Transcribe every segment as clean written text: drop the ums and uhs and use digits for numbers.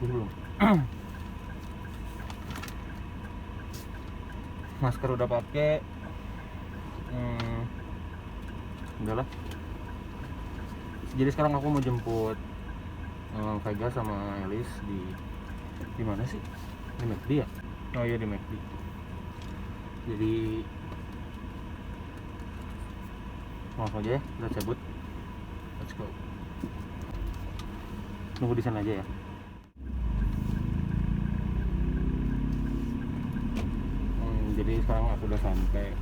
belum. Masker udah pakai. Udahlah. Jadi sekarang aku mau jemput Vega sama Elis di mana sih? Di McD ya? Oh iya, di McD. Jadi langsung aja ya, kita cabut. Let's go. Tunggu di sana aja ya. Jadi sekarang aku udah sampai.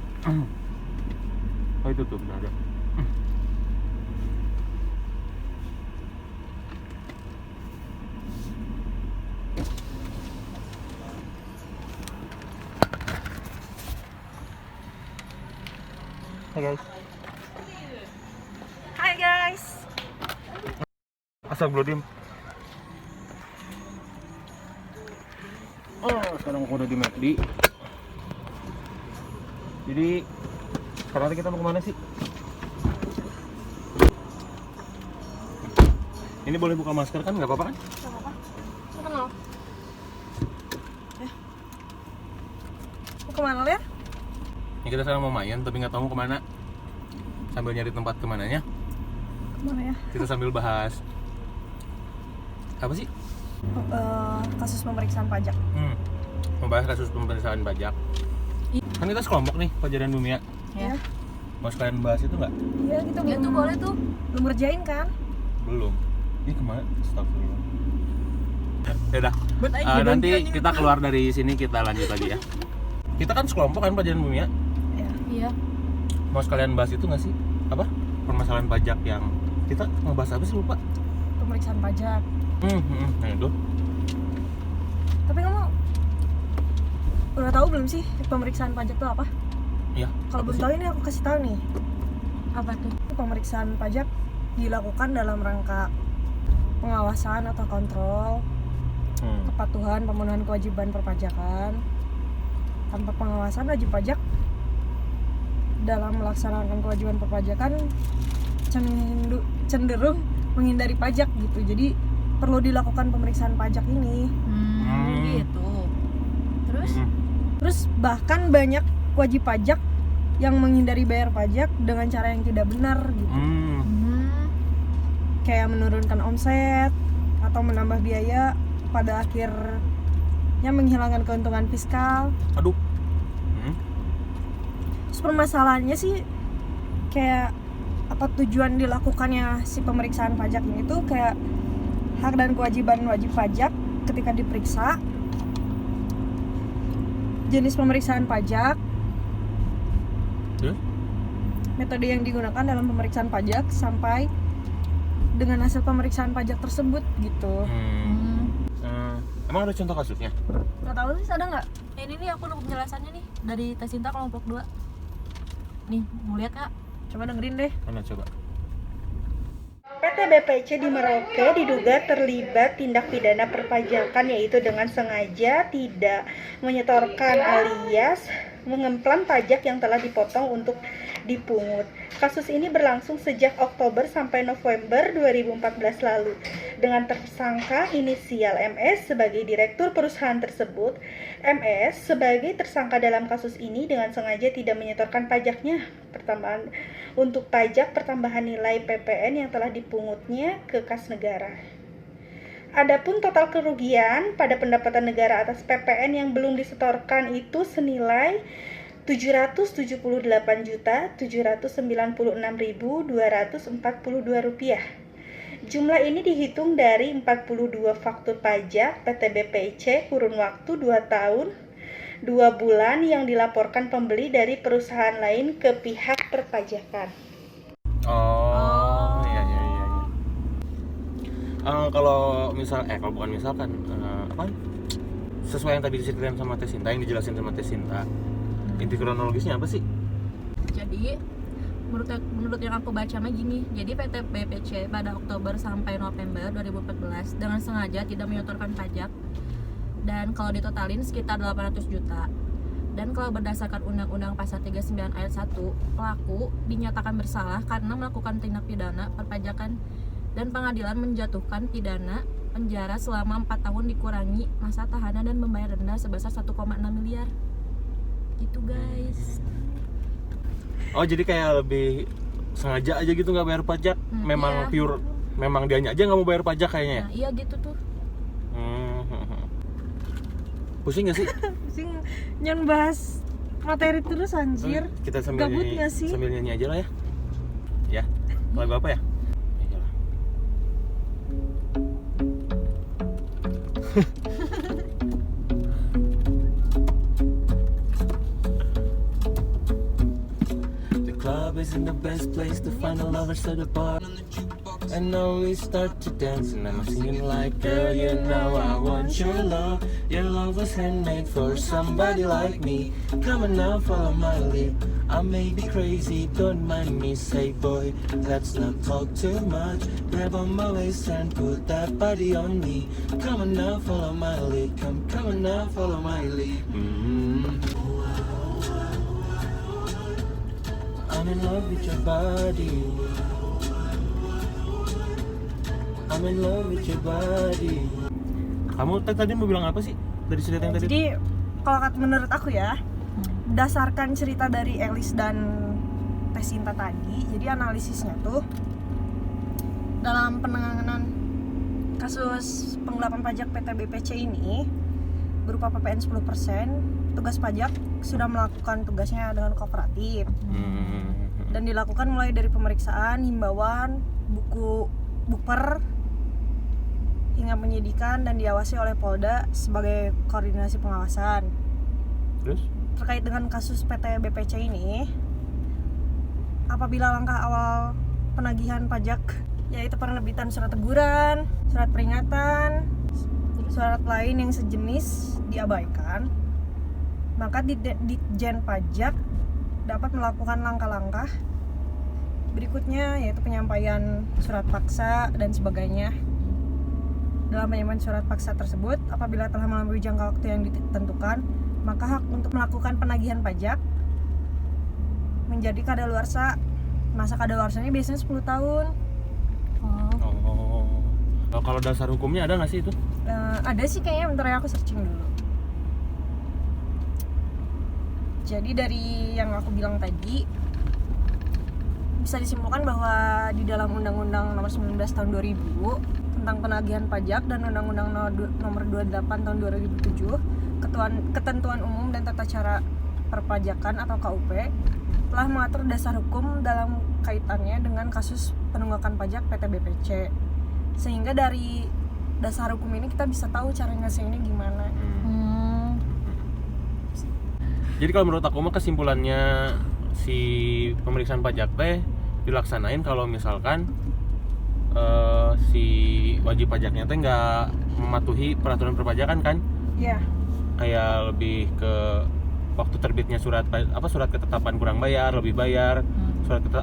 Oh itu tuh udah ada. Hai guys. Hai guys. Astagfirullahaladzim. Oh, sekarang aku udah di McD. Jadi sekarang kita mau kemana sih? Ini boleh buka masker kan? Nggak apa-apa kan? Gak apa-apa. Lu kenal? Mau kemana Lir? Ini kita sekarang mau main tapi nggak tahu mau kemana. Sambil nyari tempat kemananya. Kemana ya? Kita sambil bahas apa sih? Kasus pemeriksaan pajak. Membahas kasus pemeriksaan pajak. Kan kita sekelompok nih, Fajar dan Dumia. Ya. Mau sekalian bahas itu nggak? Iya gitu. Ya tuh boleh tuh. Belum ngerjain kan? Belum. Ini kemana? Astagfirullah. Ya udah. Buat aja Nanti kita keluar dari sini kita lanjut lagi ya. Kita kan sekelompok kan Fajar dan Dumia. Ya. Iya. Mau sekalian bahas itu nggak sih? Apa? Permasalahan pajak yang kita ngebahas apa sih, lupa? Pemeriksaan pajak. Nah itu. Tapi kamu udah tahu belum sih pemeriksaan pajak itu apa? Iya. Kalau belum tahu ini aku kasih tahu nih. Apa tuh? Pemeriksaan pajak dilakukan dalam rangka pengawasan atau kontrol kepatuhan pemenuhan kewajiban perpajakan. Tanpa pengawasan, wajib pajak dalam melaksanakan kewajiban perpajakan cenderung menghindari pajak gitu. Jadi perlu dilakukan pemeriksaan pajak ini. Gitu. Terus bahkan banyak wajib pajak yang menghindari bayar pajak dengan cara yang tidak benar gitu. Kayak menurunkan omset atau menambah biaya, pada akhirnya menghilangkan keuntungan fiskal. Aduh. Terus permasalahannya sih kayak apa tujuan dilakukannya si pemeriksaan pajak ini tuh kayak hak dan kewajiban wajib pajak ketika diperiksa, jenis pemeriksaan pajak, metode yang digunakan dalam pemeriksaan pajak, sampai dengan hasil pemeriksaan pajak tersebut gitu. Emang ada contoh kasusnya? Nggak tahu sih, ada nggak? Ini nih aku nunggu penjelasannya nih dari Tesinta kelompok 2. Nih, mau lihat Kak? Coba dengerin deh. Mana coba? PT BPC di Merauke diduga terlibat tindak pidana perpajakan, yaitu dengan sengaja tidak menyetorkan alias mengemplang pajak yang telah dipotong untuk dipungut. Kasus ini berlangsung sejak Oktober sampai November 2014 lalu, dengan tersangka inisial MS sebagai direktur perusahaan tersebut. MS sebagai tersangka dalam kasus ini dengan sengaja tidak menyetorkan pajaknya untuk pajak pertambahan nilai PPN yang telah dipungutnya ke kas negara. Adapun total kerugian pada pendapatan negara atas PPN yang belum disetorkan itu senilai Rp779.796.242. Jumlah ini dihitung dari 42 faktur pajak PT BPC kurun waktu 2 tahun 2 bulan yang dilaporkan pembeli dari perusahaan lain ke pihak perpajakan. Iya. Kalau kalau bukan misalkan apa? Sesuai yang tadi diceritain sama Tesinta, yang dijelasin sama Tesinta. Inti kronologisnya apa sih? Jadi menurut yang aku baca mah gini. Jadi PT BPC pada Oktober sampai November 2014 dengan sengaja tidak menyetorkan pajak, dan kalau ditotalin sekitar 800 juta. Dan kalau berdasarkan Undang-Undang Pasal 39 Ayat 1, pelaku dinyatakan bersalah karena melakukan tindak pidana perpajakan dan pengadilan menjatuhkan pidana penjara selama 4 tahun dikurangi masa tahanan dan membayar denda sebesar 1,6 miliar. Gitu guys. Oh jadi kayak lebih sengaja aja gitu nggak bayar pajak? Memang iya. pure, memang dianya aja nggak mau bayar pajak kayaknya ya? Nah, iya gitu tuh. Pusing nggak sih? Pusing nyon bahas materi terus anjir. Kita sambil Gabut nyanyi, nggak sih? sambil nyanyi aja lah ya. Ya, lagu apa ya? Nyanyi lah. The club isn't the best place to find a lover, so the bar. And now we start to dance, and I'm singing like, girl, you know I want your love. Your love was handmade for somebody like me. Come on now, follow my lead. I may be crazy, don't mind me. Say, boy, let's not talk too much. Grab on my waist and put that body on me. Come on now, follow my lead. Come on now, follow my lead. I'm in love with your body. I'm in love with your body. Kamu tadi mau bilang apa sih dari cerita yang tadi? Jadi kalau menurut aku ya, berdasarkan cerita dari Elis dan Teh Sinta tadi, jadi analisisnya tuh dalam penanganan kasus penggelapan pajak PT BPC ini berupa PPN 10%, tugas pajak sudah melakukan tugasnya dengan kooperatif dan dilakukan mulai dari pemeriksaan, himbauan, bukper hingga penyidikan dan diawasi oleh Polda sebagai koordinasi pengawasan. Terus? Terkait dengan kasus PT BPC ini, apabila langkah awal penagihan pajak yaitu penerbitan surat teguran, surat peringatan, surat lain yang sejenis diabaikan, maka Ditjen Pajak dapat melakukan langkah-langkah berikutnya yaitu penyampaian surat paksa dan sebagainya. Dalam penyampaian surat paksa tersebut, apabila telah melampaui jangka waktu yang ditentukan, maka hak untuk melakukan penagihan pajak menjadi kadaluarsa. Masa kadaluarsanya biasanya 10 tahun. Oh, kalau dasar hukumnya ada nggak sih itu? Ada sih kayaknya, bentar ya aku searching dulu. Jadi dari yang aku bilang tadi, bisa disimpulkan bahwa di dalam Undang-Undang Nomor 19 Tahun 2000 tentang penagihan pajak dan Undang-Undang Nomor 28 Tahun 2007 Ketentuan Umum dan Tata Cara Perpajakan atau KUP telah mengatur dasar hukum dalam kaitannya dengan kasus penunggakan pajak PT BPC. Sehingga dari dasar hukum ini kita bisa tahu cara ngasihinnya gimana. Jadi kalau menurut aku mah kesimpulannya si pemeriksaan pajak teh dilaksanain kalau misalkan si wajib pajaknya teh nggak mematuhi peraturan perpajakan kan? Iya. Kayak lebih ke waktu terbitnya surat ketetapan kurang bayar, lebih bayar,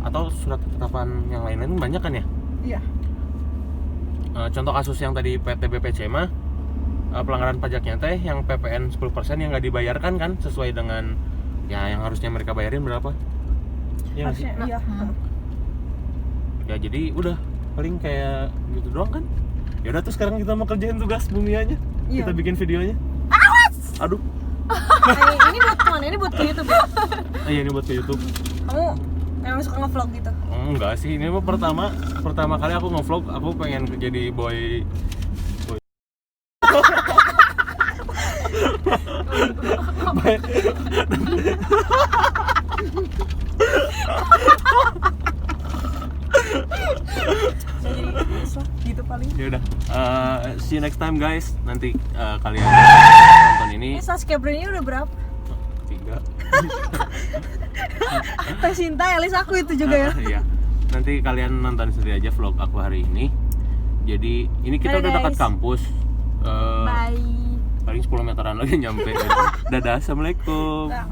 atau surat ketetapan yang lain-lain banyak kan ya? Iya. Contoh kasus yang tadi PT BPC mah pelanggaran pajaknya teh yang PPN 10% yang nggak dibayarkan kan sesuai dengan ya yang harusnya mereka bayarin berapa? Iya nggak sih? Iya. Ya jadi udah paling kayak gitu doang kan? Ya udah tuh sekarang kita mau kerjain tugas bumianya. Iya. Kita bikin videonya. Aduh. Ini buat kemana? Ini buat ke YouTube ya? Iya ini buat ke YouTube. Kamu emang suka nge-vlog gitu? Enggak sih, ini mah pertama kali aku nge-vlog, aku pengen jadi boy. Gitu paling. Ya udah, see you next time guys. Nanti kalian nonton ini. Subscriber-nya udah berapa? 3. Teh Sinta, Elis aku itu juga ya. Iya. Nanti kalian nonton sendiri aja vlog aku hari ini. Jadi ini kita Bye, udah dekat guys. kampus. Bye. Paling 10 meteran lagi nyampe. Dadah, assalamualaikum. Nah.